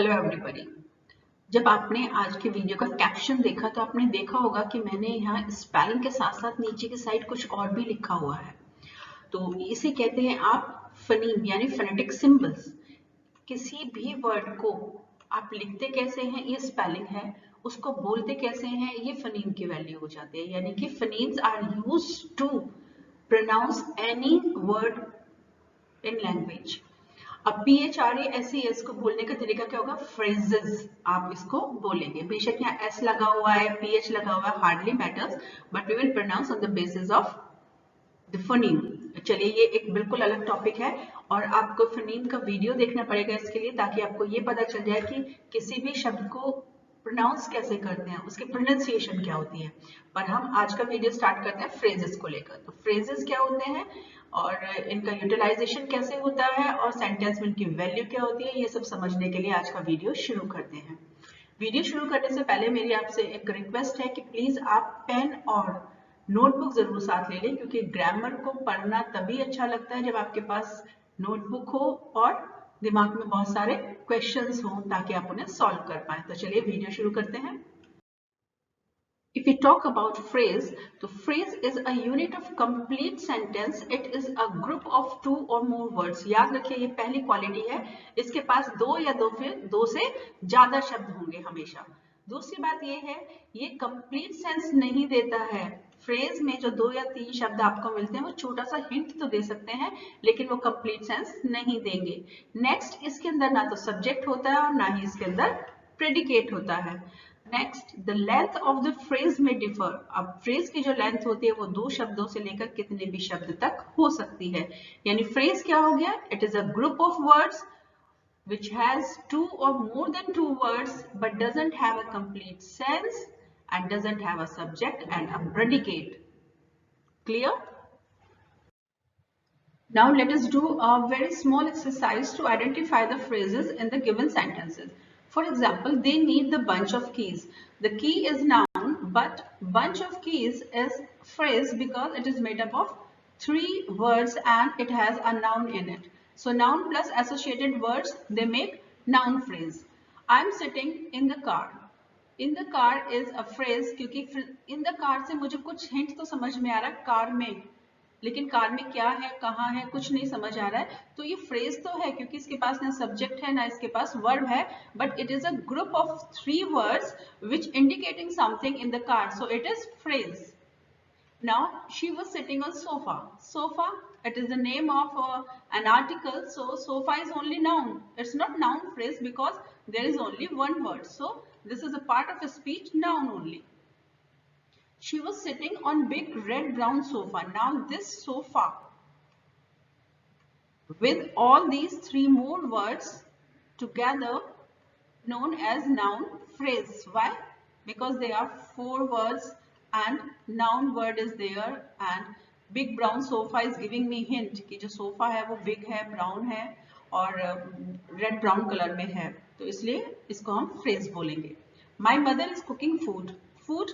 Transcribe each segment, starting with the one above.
Hello everybody. जब आपने आज के वीडियो का कैप्शन देखा तो आपने देखा होगा कि मैंने यहाँ स्पेलिंग के साथ साथ नीचे की साइड कुछ और भी लिखा हुआ है। तो इसे कहते हैं आप फनीम यानी फोनेटिक सिंबल्स। किसी भी वर्ड को आप लिखते कैसे हैं ये स्पेलिंग है, उसको बोलते कैसे हैं ये फनीम की वैल्यू हो जाती है। यानी कि phonemes are used to pronounce any word in language. अब PHRASES को बोलने का तरीका क्या होगा? फ्रेजेस आप इसको बोलेंगे। बेशक यहाँ S लगा हुआ है, PH लगा हुआ है, hardly matters, but we will pronounce on the basis of the phoneme. चलिए ये एक बिल्कुल अलग टॉपिक है और आपको फोनीम का वीडियो देखना पड़ेगा इसके लिए, ताकि आपको ये पता चल जाए कि किसी भी शब्द को प्रोनाउंस कैसे करते हैं, उसकी प्रोनाउंसिएशन क्या होती है। पर हम आज का वीडियो स्टार्ट करते हैं फ्रेजेस को लेकर। तो फ्रेजेस क्या होते हैं और इनका यूटिलाइजेशन कैसे होता है और सेंटेंस में इनकी वैल्यू क्या होती है, ये सब समझने के लिए आज का वीडियो शुरू करते हैं। वीडियो शुरू करने से पहले मेरी आपसे एक रिक्वेस्ट है कि प्लीज आप पेन और नोटबुक जरूर साथ ले लें, क्योंकि ग्रामर को पढ़ना तभी अच्छा लगता है जब आपके पास नोटबुक हो और दिमाग में बहुत सारे क्वेश्चंस हों, ताकि आप उन्हें सॉल्व कर पाए। तो चलिए वीडियो शुरू करते हैं। If we talk about phrase, तो phrase is a unit of complete sentence. It is a group of two or more words. याद रखिए ये पहली क्वालिटी है, इसके पास दो या दो से ज्यादा शब्द होंगे हमेशा। दूसरी बात ये है, ये कंप्लीट सेंस नहीं देता है। फ्रेज में जो दो या तीन शब्द आपको मिलते हैं वो छोटा सा हिंट तो दे सकते हैं, लेकिन वो कंप्लीट सेंस नहीं देंगे। नेक्स्ट, इसके अंदर ना तो सब्जेक्ट होता है और ना ही इसके अंदर प्रेडिकेट होता है। Next, the length of the phrase में डिफर। अब फ्रेज की जो लेंथ होती है वो दो शब्दों से लेकर कितने भी शब्द तक हो सकती है। यानी फ्रेज क्या हो गया? It is a group of words which has two or more than two words but doesn't have a complete sense and doesn't have a subject and a predicate. Clear? Now let us do a very small exercise to identify the phrases in the given sentences. For example, they need the bunch of keys. The key is noun, but bunch of keys is phrase because it is made up of three words and it has a noun in it. So noun plus associated words, they make noun phrase. I'm sitting in the car. In the car is a phrase, क्योंकि in the car से मुझे कुछ hint तो समझ में आ रहा है car में, लेकिन कार में क्या है, कहाँ है, कुछ नहीं समझ आ रहा है। तो ये फ्रेज तो है क्योंकि इसके पास ना सब्जेक्ट है ना इसके पास वर्ब है, but it is a group of three words which indicating something in the car, so it is phrase. Now she was sitting on sofa. Sofa, it is the name of an article, so sofa is only noun. It's not noun phrase because there is only one word. So this is a part of a speech, noun only. She was sitting on big red brown sofa. Now this sofa with all these three more words together known as noun phrase. Why? Because they are four words and noun word is there and big brown sofa is giving me hint कि जो sofa है वो big है, brown है और red brown colour में है, तो इसलिए इसको हम phrase बोलेंगे। My mother is cooking food. Food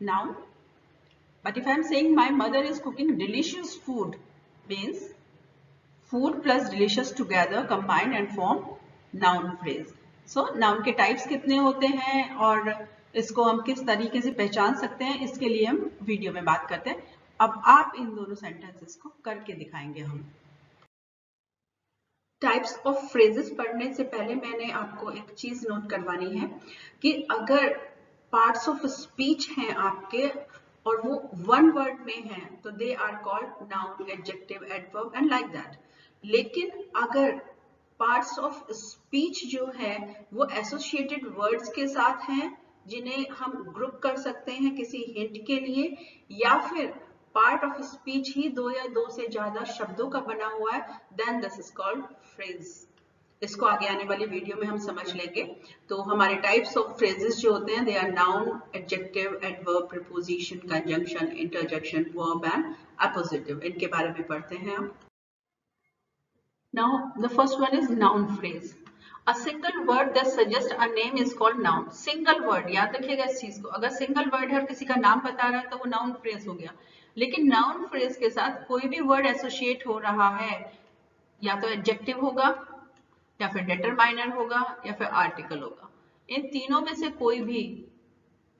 noun. But if I am saying my mother is cooking delicious food, means food plus delicious together combine and form noun phrase. So noun के types कितने होते हैं और इसको हम किस तरीके से पहचान सकते हैं, इसके लिए हम वीडियो में बात करते हैं। अब आप इन दोनों सेंटेंसेस को करके दिखाएंगे हम। टाइप्स ऑफ फ्रेजेस पढ़ने से पहले मैंने आपको एक चीज नोट करवानी है कि अगर पार्ट्स ऑफ स्पीच हैं आपके और वो वन वर्ड में हैं तो they are called noun, adjective, adverb and like that. लेकिन अगर पार्ट्स ऑफ स्पीच जो है वो एसोसिएटेड वर्ड्स के साथ हैं जिन्हें हम ग्रुप कर सकते हैं किसी हिंट के लिए, या फिर पार्ट ऑफ स्पीच ही दो या दो से ज्यादा शब्दों का बना हुआ है, then this is called phrase. इसको आगे आने वाली वीडियो में हम समझ लेंगे। तो हमारे टाइप्स ऑफ फ्रेजेस जो होते हैं they are noun, adjective, adverb, preposition, conjunction, interjection, verb and appositive. इनके बारे में पढ़ते हैं हम। Now the first one is noun phrase. A single word that suggests a name is called noun. Single word, याद रखिएगा इस चीज को, अगर सिंगल वर्ड है और किसी का नाम बता रहा है तो वो नाउन फ्रेज हो गया। लेकिन नाउन फ्रेज के साथ कोई भी वर्ड एसोसिएट हो रहा है, या तो एडजेक्टिव होगा, या फिर डिटरमाइनर होगा या फिर आर्टिकल होगा। इन तीनों में से कोई भी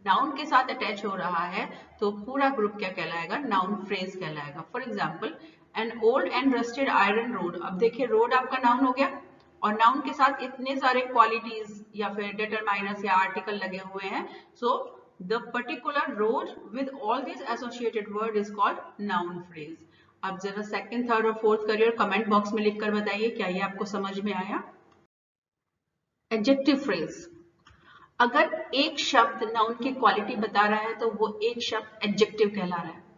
नाउन के साथ अटैच हो रहा है तो पूरा ग्रुप क्या कहलाएगा, नाउन फ्रेज कहलाएगा। For example an old and rusted iron rod. अब देखिए रोड आपका नाउन हो गया और नाउन के साथ इतने सारे क्वालिटीज या फिर डिटरमाइनर्स या आर्टिकल लगे हुए हैं, so the particular road with all this associated word is called noun phrase. अब जरा सेकंड, थर्ड और फोर्थ करिए, कमेंट बॉक्स में लिखकर बताइए क्या ये आपको समझ में आया। एडजेक्टिव फ्रेज, अगर एक शब्द नाउन की क्वालिटी बता रहा है तो वो एक शब्द एडजेक्टिव कहला रहा है।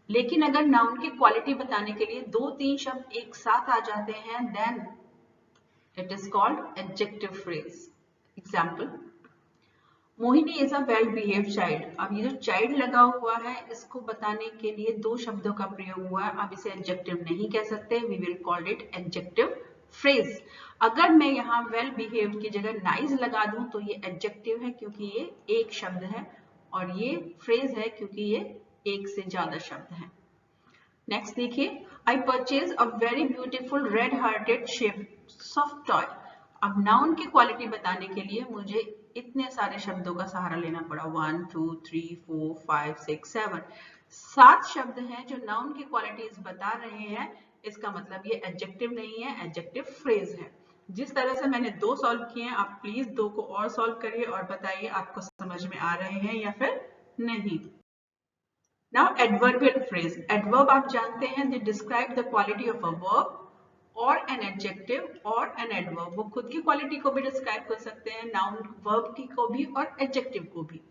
लेकिन अगर नाउन की क्वालिटी बताने के लिए 2-3 शब्द एक साथ आ जाते हैं, then it is called adjective phrase. Example, Mohini is a well behaved child. अब ये जो चाइल्ड लगा हुआ है इसको बताने के लिए 2 शब्दों का प्रयोग हुआ है। अब इसे एडजेक्टिव नहीं कह सकते, we will call it adjective phrase. अगर मैं यहाँ वेल बिहेव्ड की जगह नाइस लगा दूं तो ये एडजेक्टिव है क्योंकि ये एक शब्द है, और ये फ्रेज है क्योंकि ये एक से ज्यादा शब्द है। नेक्स्ट देखिए, I purchase a very beautiful red hearted shape soft toy. अब नाउन की क्वालिटी बताने के लिए मुझे इतने सारे शब्दों का सहारा लेना पड़ा, 1 2 3 4 5 6 7 7 शब्द हैं जो नाउन की क्वालिटीज बता रहे हैं। इसका मतलब ये एडजेक्टिव नहीं है, एडजेक्टिव फ्रेज है। जिस तरह से मैंने 2 सॉल्व किए हैं, आप प्लीज 2 को और सॉल्व करिए और बताइए आपको समझ में आ रहे हैं या फिर नहीं। नाउ एडवर्बियल फ्रेज, एडवर्ब आप जानते हैं, they describe the quality of a verb और एन एडजेक्टिव और एन एडवर्ब। वो खुद की क्वालिटी को भी डिस्क्राइब कर सकते हैं, नाउन वर्ब की को भी और एडजेक्टिव को भी।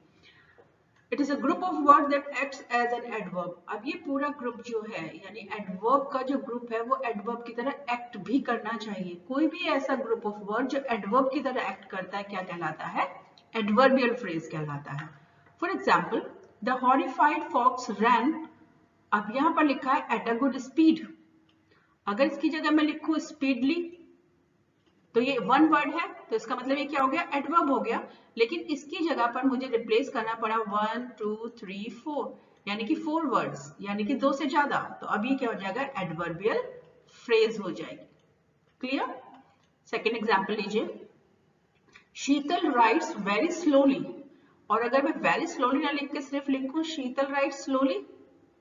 It is a group of word that acts as an adverb. अब ये पूरा ग्रुप जो है, यानी एडवर्ब का जो ग्रुप है वो एडवर्ब की तरह एक्ट भी करना चाहिए। कोई भी ऐसा ग्रुप ऑफ वर्ड जो एडवर्ब की तरह एक्ट करता है क्या कहलाता है, एडवर्बियल फ्रेज कहलाता है। For example, the horrified fox ran. अब यहाँ पर लिखा है एट अ गुड स्पीड। अगर इसकी जगह मैं लिखूं स्पीडली तो ये वन वर्ड है, तो इसका मतलब ये क्या हो गया, एडवर्ब हो गया। लेकिन इसकी जगह पर मुझे रिप्लेस करना पड़ा 1 2 3 4, यानी कि 4 वर्ड्स, यानी कि 2 से ज्यादा। तो अब ये क्या हो जाएगा, एडवर्बियल फ्रेज हो जाएगी। क्लियर। सेकेंड एग्जाम्पल लीजिए, शीतल राइट्स वेरी स्लोली। और अगर मैं वेरी स्लोली ना लिख के सिर्फ लिखूं शीतल राइट्स स्लोली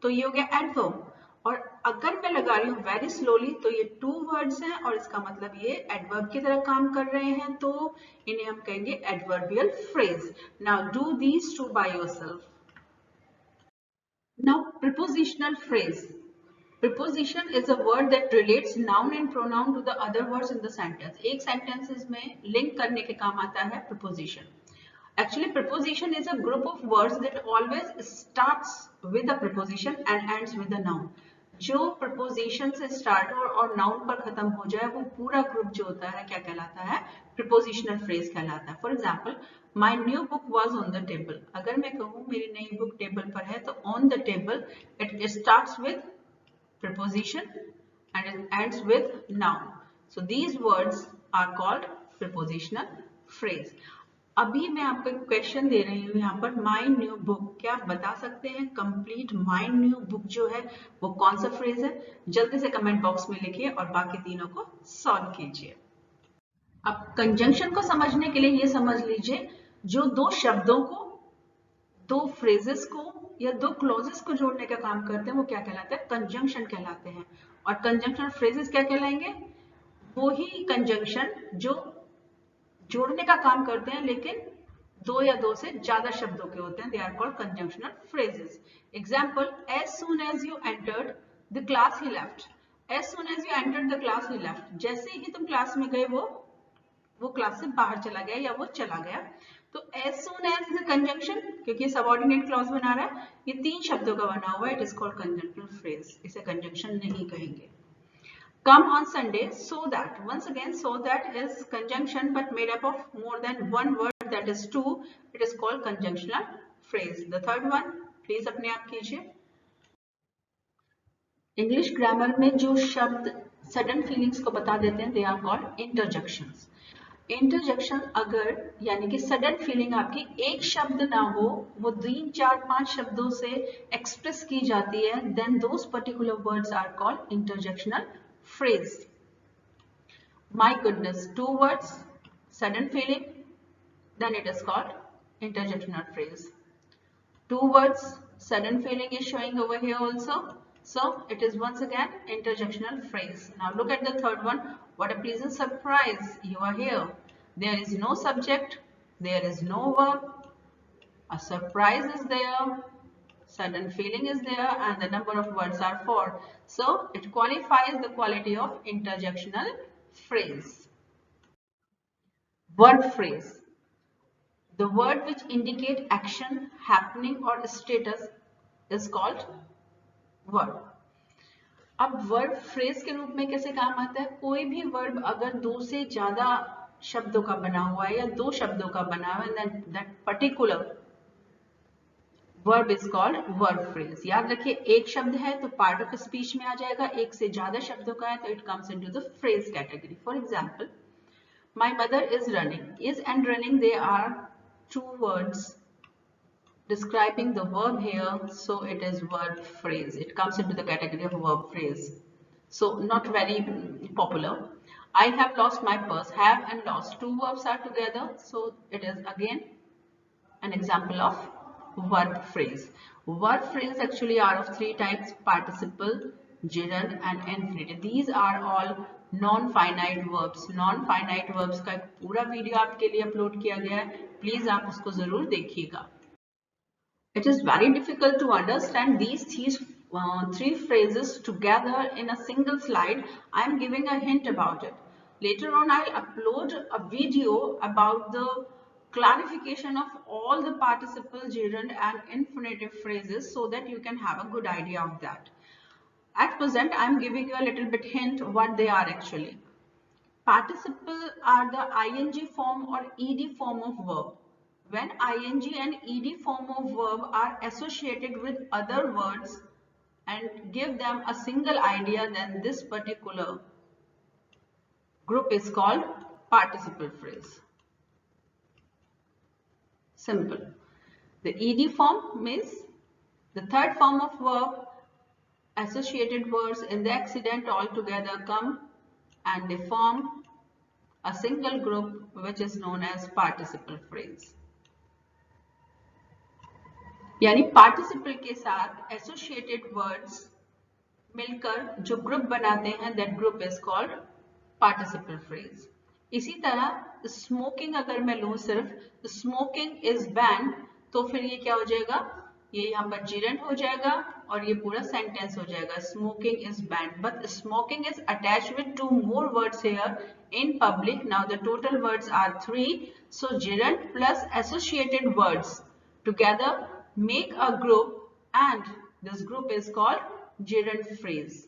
तो ये हो गया एडवर्ब। और अगर मैं लगा रही हूँ वेरी स्लोली तो ये 2 वर्ड्स हैं और इसका मतलब ये एडवर्ब की तरह काम कर रहे हैं, तो इन्हें हम कहेंगे adverbial phrase. Now do these 2 by yourself. Now prepositional phrase, preposition is a word that relates noun and pronoun to the other words in the sentence. एक sentences में link करने के काम आता है preposition. Actually, preposition is a group of words that always starts with a preposition and ends with a noun. जो preposition से start हो और noun पर खत्म हो जाए वो पूरा group जो होता है क्या कहलाता है, prepositional phrase कहलाता है. For example, my new book was on the table. अगर मैं कहूँ मेरी नई book table पर है तो on the table it starts with preposition and it ends with noun. So these words are called prepositional phrase. अभी मैं आपको एक क्वेश्चन दे रही हूँ यहाँ पर, माई न्यू बुक। क्या आप बता सकते हैं कंप्लीट माई न्यू बुक जो है वो कौन सा फ्रेज है? जल्दी से कमेंट बॉक्स में लिखिए और बाकी तीनों को सॉल्व कीजिए। अब कंजंक्शन को समझने के लिए ये समझ लीजिए, जो 2 शब्दों को, 2 फ्रेजेस को या 2 क्लॉजेस को जोड़ने का काम करते हैं वो क्या कहलाते हैं, कंजंक्शन कहलाते हैं। और कंजंक्शन फ्रेजेस क्या कहलाएंगे, वो ही कंजंक्शन जो जोड़ने का काम करते हैं लेकिन 2 या 2 से ज्यादा शब्दों के होते हैं, they are called conjunctional phrases. Example, as soon as you entered the class he left. As soon as you entered the class he left, जैसे ही तुम क्लास में गए वो क्लास से बाहर चला गया या वो चला गया। तो as soon as is a conjunction क्योंकि सबऑर्डिनेट क्लॉज बना रहा है, ये 3 शब्दों का बना हुआ है, it is called conjunctional phrase, इसे कंजंक्शन नहीं कहेंगे। Come on Sunday, so that, once again so that is conjunction but made up of more than one word, that is 2, it is called conjunctional phrase. The third one please अपने आप कीजिए। English grammar में जो शब्द sudden feelings को बता देते हैं they are called interjections. Interjection अगर यानी कि सडन फीलिंग आपकी एक शब्द ना हो, वो 3 4 5 शब्दों से एक्सप्रेस की जाती है, then those particular words are called interjectional phrase. My goodness, 2 words, sudden feeling, then it is called interjectional phrase. 2 words, sudden feeling is showing over here also. So it is once again interjectional phrase. Now look at the third one. What a pleasant surprise, you are here. There is no subject, there is no verb, a surprise is there, sudden feeling is there, and the number of words are 4. So it qualifies the quality of interjectional phrase. Verb phrase. The word which indicate action, happening or status is called verb. अब verb phrase के रूप में कैसे काम आता है? कोई भी वर्ब अगर 2 से ज्यादा शब्दों का बना हुआ है या 2 शब्दों का बना हुआ है, that particular verb is called verb phrase. याद रखिए, एक शब्द है तो पार्ट ऑफ स्पीच में आ जाएगा, एक से ज्यादा शब्दों का है तो it comes into the phrase category. For example, my mother is running. Is and running, they are 2 words describing the verb here, so it is verb phrase. It comes into the category of verb phrase. So not very popular. I have lost my purse. Have and lost, 2 verbs are together, so it is again an example of verb phrase. Verb phrase actually are of 3 types: participle, gerund and infinitive. These are all non-finite verbs. Non-finite verbs का पूरा video आपके लिए upload किया गया है, please आप उसको जरूर देखिएगा. It is very difficult to understand these 3 phrases together in a single slide. I am giving a hint about it. Later on, I'll upload a video about the clarification of all the participle, gerund and infinitive phrases so that you can have a good idea of that. At present, I am giving you a little bit hint what they are actually. Participle are the ing form or ed form of verb. When ing and ed form of verb are associated with other words and give them a single idea, then this particular group is called participle phrase. Simple. The ed form means the third form of verb. Associated words in the accident all together come and they form a single group which is known as participle phrase. यानी participle के साथ associated words मिलकर जो group बनाते हैं, that group is called participle phrase. इसी तरह smoking अगर मैं लूँ सिर्फ smoking is banned, तो फिर ये क्या हो जाएगा? ये यहाँ पर gerund हो जाएगा और ये पूरा सेंटेंस हो जाएगा. Smoking is banned, but smoking is attached with 2 more words here in public. Now the total words are 3. So gerund plus associated words together make a group, and this group is called gerund phrase.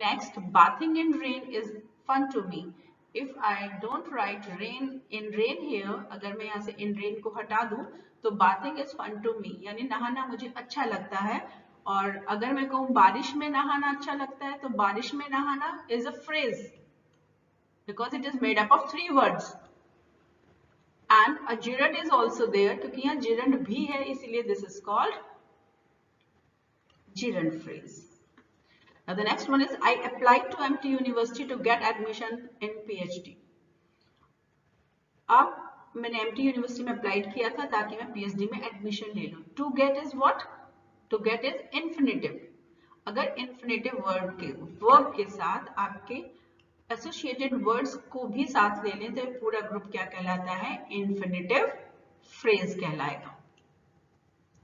Next, bathing in rain is fun to me. If I don't write rain in rain here, अगर मैं यहाँ से in rain को हटा दूँ तो bathing is fun to me, यानी नहाना मुझे अच्छा लगता है. और अगर मैं कहूँ बारिश में नहाना अच्छा लगता है, तो बारिश में नहाना is a phrase because it is made up of 3 words. And a gerund is also there, क्योंकि यहाँ gerund भी है, इसीलिए this is called gerund phrase. Now the next one is I applied to MT University to get admission in PhD. अब मैंने MT University में applied किया था ताकि मैं PhD में एडमिशन ले लूँ. To get is what? To get is infinitive. अगर infinitive verb के साथ आपके associated words को भी साथ ले लें तो ये पूरा ग्रुप क्या कहलाता है? Infinitive phrase कहलाएगा,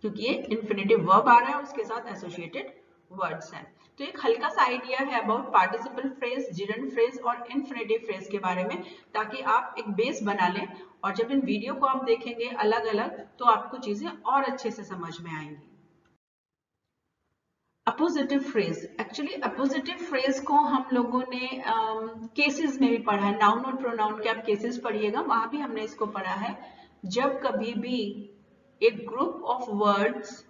क्योंकि ये infinitive verb आ रहा है, उसके साथ associated words हैं. तो एक हल्का सा आइडिया है about participle phrase, gerund phrase और इन्फिनेटिव फ्रेज के बारे में, ताकि आप एक बेस बना लें और जब इन वीडियो को आप देखेंगे अलग अलग तो आपको चीजें और अच्छे से समझ में आएंगी. Appositive phrase. Actually appositive phrase को हम लोगों ने केसेस में भी पढ़ा है. नाउन और प्रोनाउन के आप केसेस पढ़िएगा, वहां भी हमने इसको पढ़ा है. जब कभी भी एक ग्रुप ऑफ वर्ड्स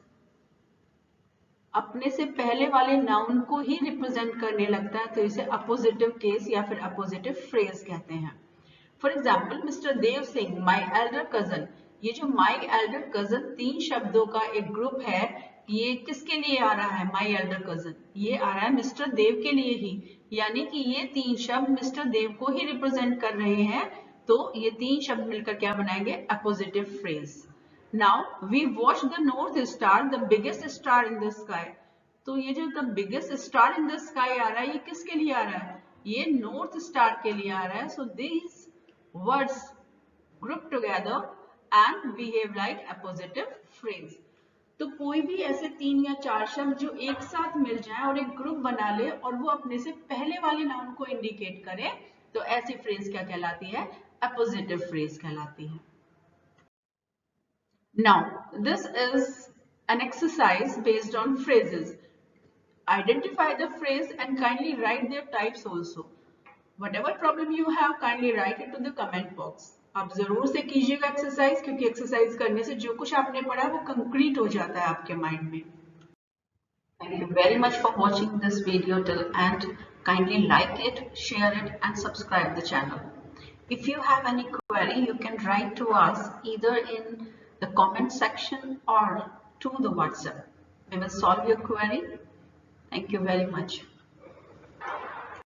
अपने से पहले वाले नाउन को ही रिप्रेजेंट करने लगता है तो इसे अपोजिटिव केस या फिर अपोजिटिव फ्रेज कहते हैं. For example, Mr Dev Singh, my elder cousin. ये जो माई एल्डर कजन 3 शब्दों का एक ग्रुप है, ये किसके लिए आ रहा है? माई एल्डर कजन, ये आ रहा है मिस्टर देव के लिए ही, यानी कि ये तीन शब्द मिस्टर देव को ही रिप्रेजेंट कर रहे हैं, तो ये तीन शब्द मिलकर क्या बनाएंगे? Appositive phrase. Now we watch the North Star, the biggest star in the sky. तो ये जो the biggest star in the sky आ रहा है, ये किसके लिए आ रहा है? ये नॉर्थ स्टार के लिए आ रहा है। So this words group together and behave like appositive phrase. तो कोई भी ऐसे 3 या 4 शब्द जो एक साथ मिल जाए और एक ग्रुप बना ले और वो अपने से पहले वाले नाउन को इंडिकेट करे, तो ऐसी फ्रेज क्या कहलाती है? अपोजिटिव फ्रेज कहलाती है। Now, this is an exercise based on phrases. Identify the phrase and kindly write their types also. Whatever problem you have, kindly write it to the comment box. आप जरूर से कीजिएगा exercise, क्योंकि exercise करने से जो कुछ आपने पढ़ा वो कंक्रीट हो जाता है आपके माइंड में। Thank you very much for watching this video till end. Kindly like it, share it and subscribe the channel. If you have any query, you can write to us either in the comment section or to the WhatsApp. We will solve your query. Thank you very much.